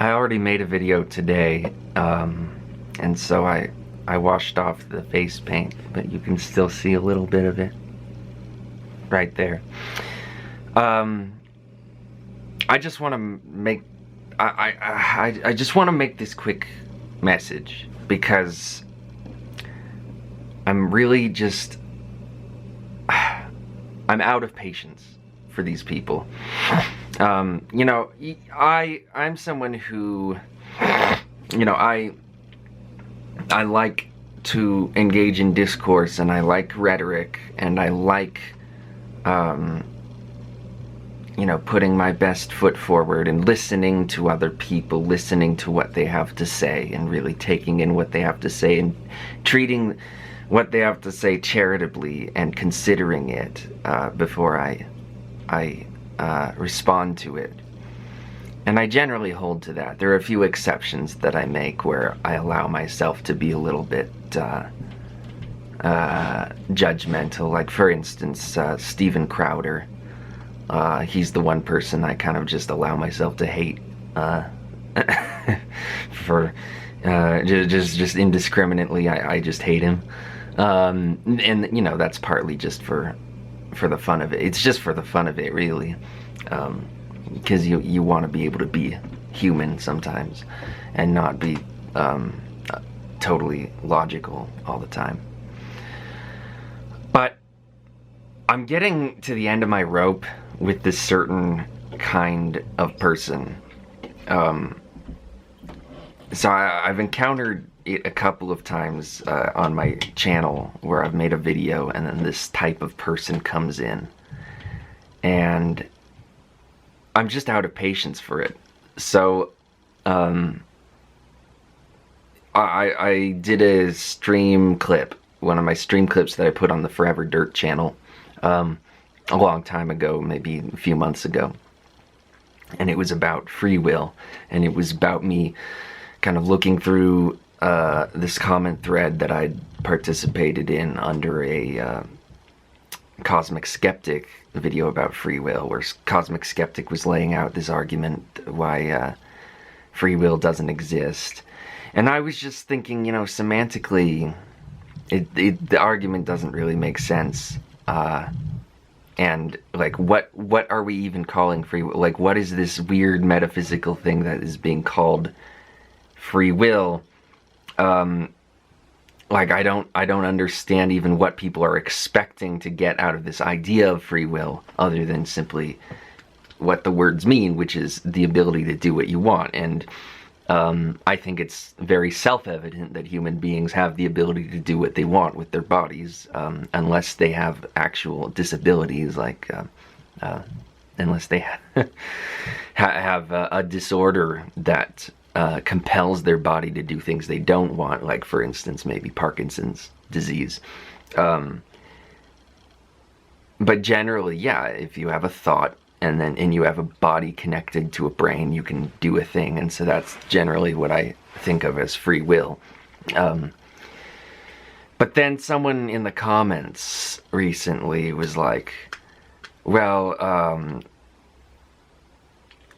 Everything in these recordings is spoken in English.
I already made a video today, and so I washed off the face paint, but you can still see a little bit of it right there. I just want to make I just want to make this quick message because I'm really just I'm out of patience for these people. You know, I'm someone who, you know, I like to engage in discourse, and I like rhetoric, and I like, you know, putting my best foot forward and listening to other people, listening to what they have to say, and really taking in what they have to say, and treating what they have to say charitably, and considering it before I respond to it. And I generally hold to that. There are a few exceptions that I make where I allow myself to be a little bit judgmental. Like, for instance, Steven Crowder. He's the one person I kind of just allow myself to hate for just indiscriminately. I just hate him. And you know, that's partly just for the fun of it. It's just for the fun of it, really, because you want to be able to be human sometimes and not be totally logical all the time. But I'm getting to the end of my rope with this certain kind of person. So I've encountered it a couple of times on my channel where I've made a video and then this type of person comes in, and I'm just out of patience for it. So I did a stream clip, one of my stream clips that I put on the Forever Dirt channel a long time ago, maybe a few months ago, and it was about free will, and it was about me kind of looking through this comment thread that I'd participated in under a Cosmic Skeptic video about free will, where Cosmic Skeptic was laying out this argument why free will doesn't exist. And I was just thinking, you know, semantically, the argument doesn't really make sense. And like, what are we even calling free will? Like, what is this weird metaphysical thing that is being called free will? Like, I don't understand even what people are expecting to get out of this idea of free will, other than simply what the words mean, which is the ability to do what you want. And I think it's very self-evident that human beings have the ability to do what they want with their bodies, unless they have actual disabilities, like unless they have a disorder that compels their body to do things they don't want, like, for instance, maybe Parkinson's disease. But generally, yeah, if you have a thought and you have a body connected to a brain, you can do a thing. And so that's generally what I think of as free will. But then someone in the comments recently was like, well,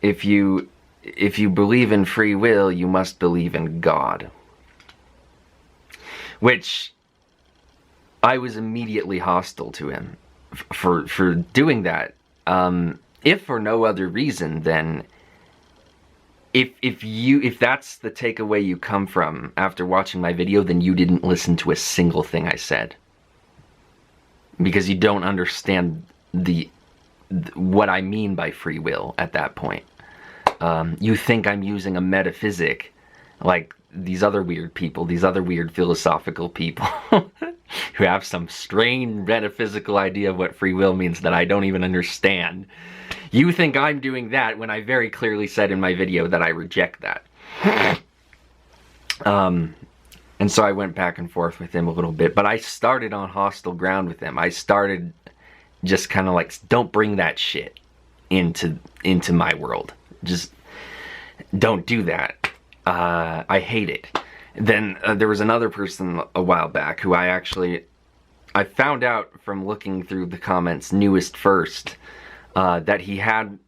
if you believe in free will, you must believe in God. Which I was immediately hostile to him for doing that. If for no other reason than if that's the takeaway you come from after watching my video, then you didn't listen to a single thing I said, because you don't understand what I mean by free will at that point. You think I'm using a metaphysic, like these other weird people, these other weird philosophical people who have some strange metaphysical idea of what free will means that I don't even understand. You think I'm doing that when I very clearly said in my video that I reject that. And so I went back and forth with him a little bit, but I started on hostile ground with him. I started just kind of like, don't bring that shit into my world. Just don't do that. I hate it. Then there was another person a while back who I found out from looking through the comments newest first, that he had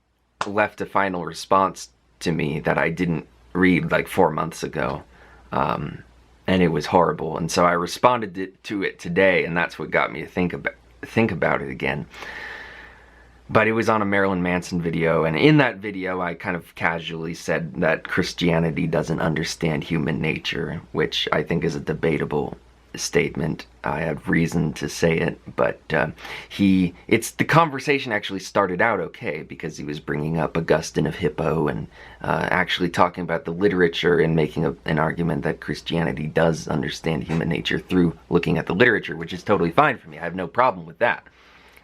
left a final response to me that I didn't read like 4 months ago, and it was horrible. And so I responded to it today, and that's what got me to think about it again. But it was on a Marilyn Manson video, and in that video I kind of casually said that Christianity doesn't understand human nature, which I think is a debatable statement. I have reason to say it, but the conversation actually started out okay, because he was bringing up Augustine of Hippo and actually talking about the literature and making an argument that Christianity does understand human nature through looking at the literature, which is totally fine for me. I have no problem with that.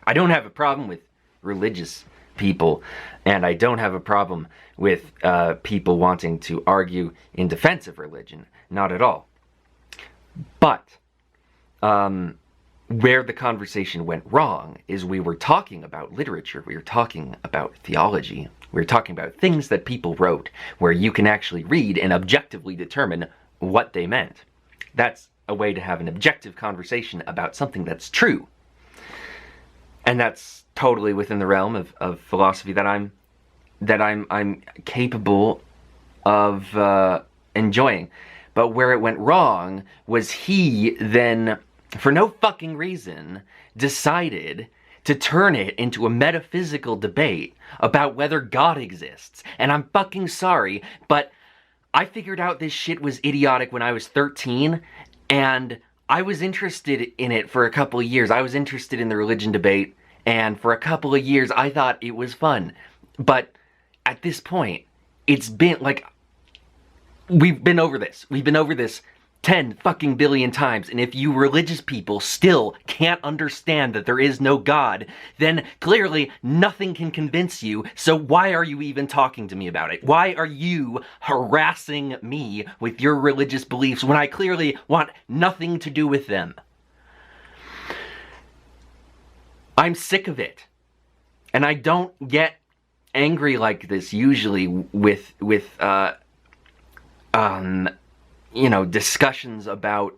I don't have a problem with religious people, and I don't have a problem with people wanting to argue in defense of religion. Not at all. But where the conversation went wrong is we were talking about literature, we were talking about theology, we were talking about things that people wrote, where you can actually read and objectively determine what they meant. That's a way to have an objective conversation about something that's true. And that's totally within the realm of philosophy that I'm capable of enjoying. But where it went wrong was he then, for no fucking reason, decided to turn it into a metaphysical debate about whether God exists. And I'm fucking sorry, but I figured out this shit was idiotic when I was 13, and I was interested in it for a couple of years. I was interested in the religion debate, and for a couple of years I thought it was fun. But at this point, it's been like, we've been over this. We've been over this 10 fucking billion times, and if you religious people still can't understand that there is no God, then clearly nothing can convince you, so why are you even talking to me about it? Why are you harassing me with your religious beliefs when I clearly want nothing to do with them? I'm sick of it. And I don't get angry like this usually with you know, discussions about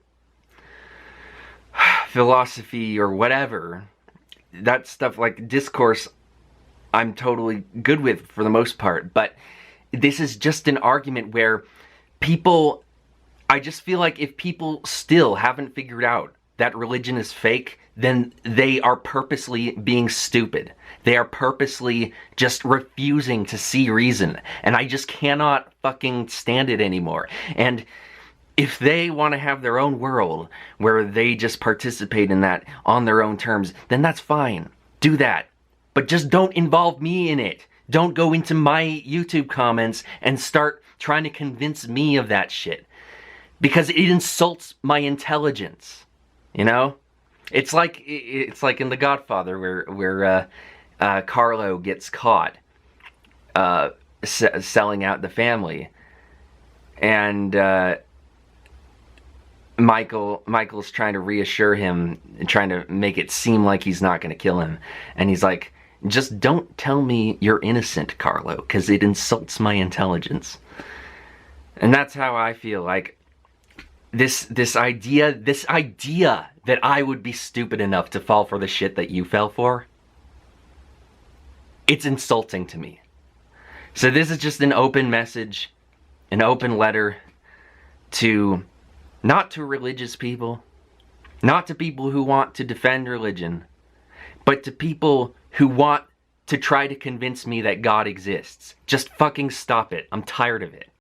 philosophy or whatever. That stuff, like discourse, I'm totally good with for the most part. But this is just an argument where people, I just feel like if people still haven't figured out that religion is fake, then they are purposely being stupid. They are purposely just refusing to see reason. And I just cannot fucking stand it anymore. And if they want to have their own world where they just participate in that on their own terms, then that's fine. Do that. But just don't involve me in it. Don't go into my YouTube comments and start trying to convince me of that shit. Because it insults my intelligence. You know? It's like in The Godfather where Carlo gets caught selling out the family, and Michael's trying to reassure him and trying to make it seem like he's not going to kill him, and he's like, just don't tell me you're innocent, Carlo, because it insults my intelligence. And that's how I feel. Like this idea that I would be stupid enough to fall for the shit that you fell for, it's insulting to me. So this is just an open message, an open letter to, not to religious people, not to people who want to defend religion, but to people who want to try to convince me that God exists. Just fucking stop it. I'm tired of it.